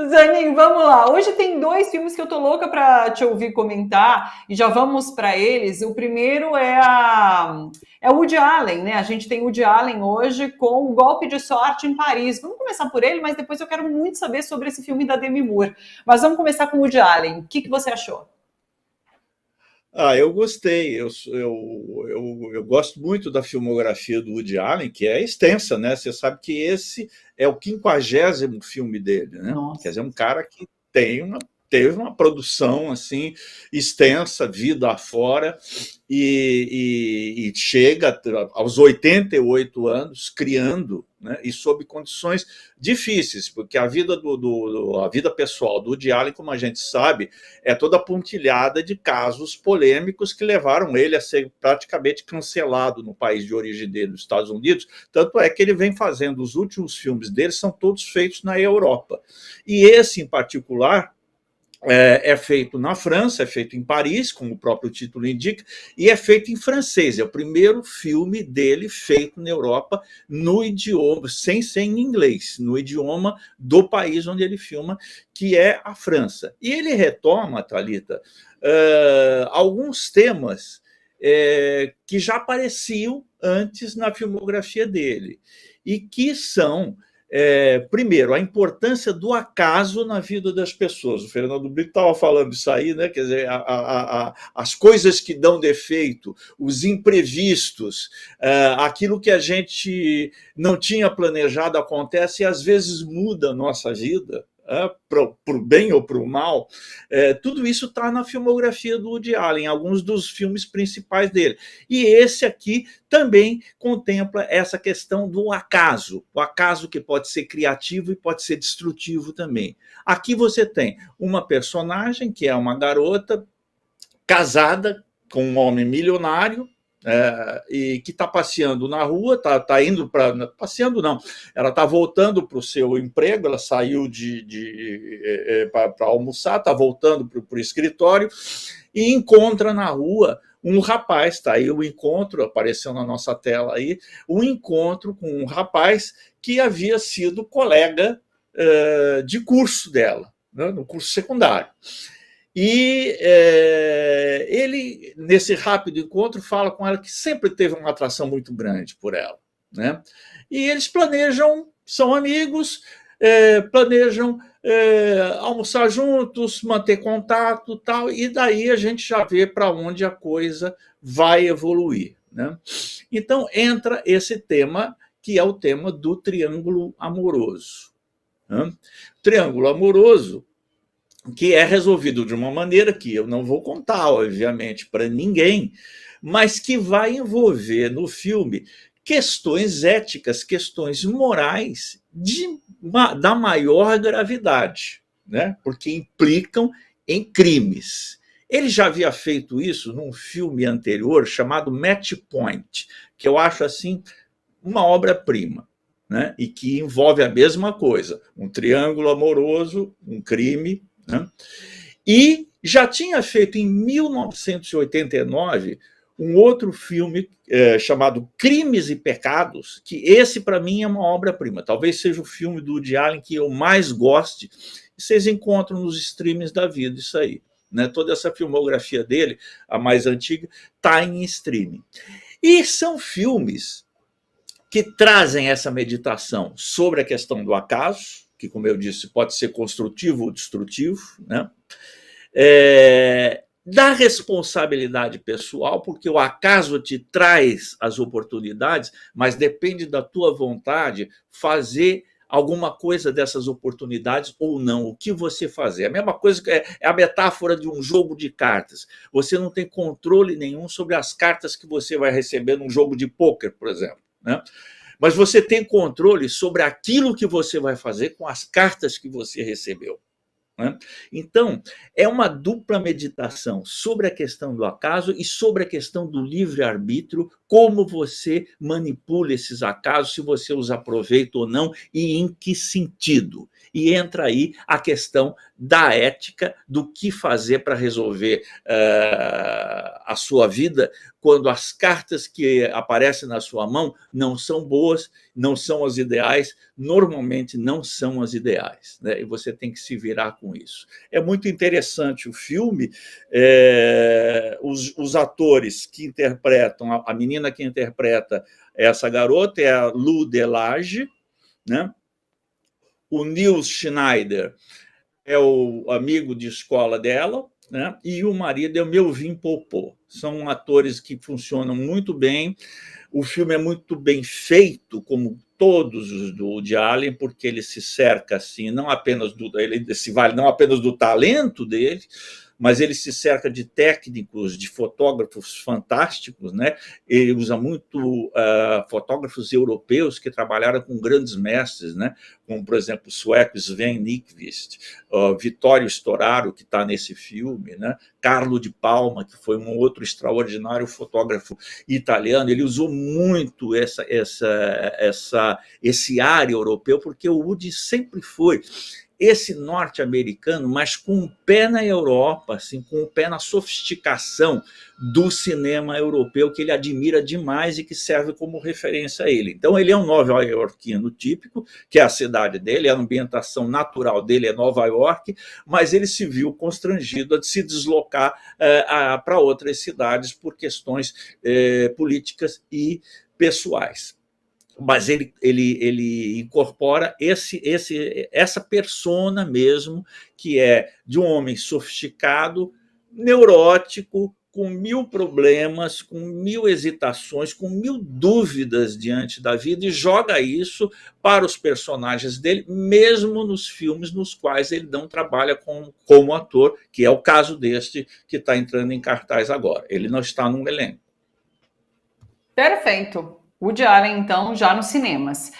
Zanin, vamos lá. Hoje tem dois filmes que eu tô louca para te ouvir comentar e já vamos para eles. O primeiro é o Woody Allen, né? A gente tem o Woody Allen hoje com o Golpe de Sorte em Paris. Vamos começar por ele, mas depois eu quero muito saber sobre esse filme da Demi Moore. Mas vamos começar com o Woody Allen. O que você achou? Eu gostei. Eu gosto muito da filmografia do Woody Allen, que é extensa, né? Você sabe que esse é o 50º filme dele, né? Quer Nossa. dizer, um cara que teve uma produção assim extensa, vida afora, e chega aos 88 anos criando, né, e sob condições difíceis, porque a vida pessoal do Woody Allen, como a gente sabe, é toda pontilhada de casos polêmicos que levaram ele a ser praticamente cancelado no país de origem dele, nos Estados Unidos. Tanto é que ele vem fazendo, os últimos filmes dele são todos feitos na Europa. E esse, em particular, é feito na França, é feito em Paris, como o próprio título indica, e é feito em francês. É o primeiro filme dele feito na Europa no idioma, sem ser em inglês, no idioma do país onde ele filma, que é a França. E ele retoma, Thalita, alguns temas que já apareciam antes na filmografia dele, e que são primeiro, a importância do acaso na vida das pessoas. O Fernando Brito estava falando isso aí, né? Quer dizer, as coisas que dão defeito, os imprevistos, aquilo que a gente não tinha planejado acontece e às vezes muda a nossa vida. Para o bem ou para o mal, tudo isso está na filmografia do Woody Allen, alguns dos filmes principais dele. E esse aqui também contempla essa questão do acaso, o acaso que pode ser criativo e pode ser destrutivo também. Aqui você tem uma personagem que é uma garota casada com um homem milionário, e que está passeando na rua, está indo para... Passeando não, ela está voltando para o seu emprego, ela saiu para almoçar, está voltando para o escritório e encontra na rua um rapaz, está aí o encontro, apareceu na nossa tela aí, um encontro com um rapaz que havia sido colega de curso dela, né, no curso secundário. E ele, nesse rápido encontro, fala com ela que sempre teve uma atração muito grande por ela, né? E eles planejam, são amigos, planejam almoçar juntos, manter contato, tal, e daí a gente já vê para onde a coisa vai evoluir, né? Então entra esse tema, que é o tema do triângulo amoroso, né? Triângulo amoroso que é resolvido de uma maneira que eu não vou contar, obviamente, para ninguém, mas que vai envolver no filme questões éticas, questões morais da maior gravidade, né? Porque implicam em crimes. Ele já havia feito isso num filme anterior chamado Match Point, que eu acho assim uma obra-prima, né? E que envolve a mesma coisa, um triângulo amoroso, um crime, né? E já tinha feito em 1989 um outro filme chamado Crimes e Pecados, que esse para mim é uma obra-prima, talvez seja o filme do Woody Allen que eu mais goste. Vocês encontram nos streamings da vida isso aí, né? Toda essa filmografia dele, a mais antiga, está em streaming. E são filmes que trazem essa meditação sobre a questão do acaso, que, como eu disse, pode ser construtivo ou destrutivo, né? Da responsabilidade pessoal, porque o acaso te traz as oportunidades, mas depende da tua vontade fazer alguma coisa dessas oportunidades ou não, o que você fazer. A mesma coisa que é a metáfora de um jogo de cartas. Você não tem controle nenhum sobre as cartas que você vai receber num jogo de pôquer, por exemplo, né? Mas você tem controle sobre aquilo que você vai fazer com as cartas que você recebeu, né? Então, é uma dupla meditação sobre a questão do acaso e sobre a questão do livre-arbítrio, como você manipula esses acasos, se você os aproveita ou não e em que sentido. E entra aí a questão da ética, do que fazer para resolver a sua vida quando as cartas que aparecem na sua mão não são boas, não são as ideais, normalmente não são as ideais, né? E você tem que se virar com isso. É muito interessante o filme. Os atores que interpretam, a menina que interpreta essa garota é a Lou Delage, né? O Nils Schneider é o amigo de escola dela, né? E o marido é o Melvin Poupeau. São atores que funcionam muito bem. O filme é muito bem feito, como todos os do Woody Allen, porque ele se cerca assim, não apenas do talento dele, mas ele se cerca de técnicos, de fotógrafos fantásticos, né? Ele usa muito fotógrafos europeus que trabalharam com grandes mestres, né? Como, por exemplo, o sueco Sven Nykvist, Vittorio Storaro, que está nesse filme, né? Carlo de Palma, que foi um outro extraordinário fotógrafo italiano. Ele usou muito esse ar europeu, porque o Woody sempre foi esse norte-americano, mas com um pé na Europa, assim, com um pé na sofisticação do cinema europeu, que ele admira demais e que serve como referência a ele. Então, ele é um nova-iorquino típico, que é a cidade dele, a ambientação natural dele é Nova York, mas ele se viu constrangido a se deslocar para outras cidades por questões políticas e pessoais. Mas ele incorpora essa persona mesmo, que é de um homem sofisticado, neurótico, com 1000 problemas, com 1000 hesitações, com 1000 dúvidas diante da vida, e joga isso para os personagens dele, mesmo nos filmes nos quais ele não trabalha como ator, que é o caso deste que está entrando em cartaz agora. Ele não está num elenco. Perfeito. Woody Allen, então, já nos cinemas.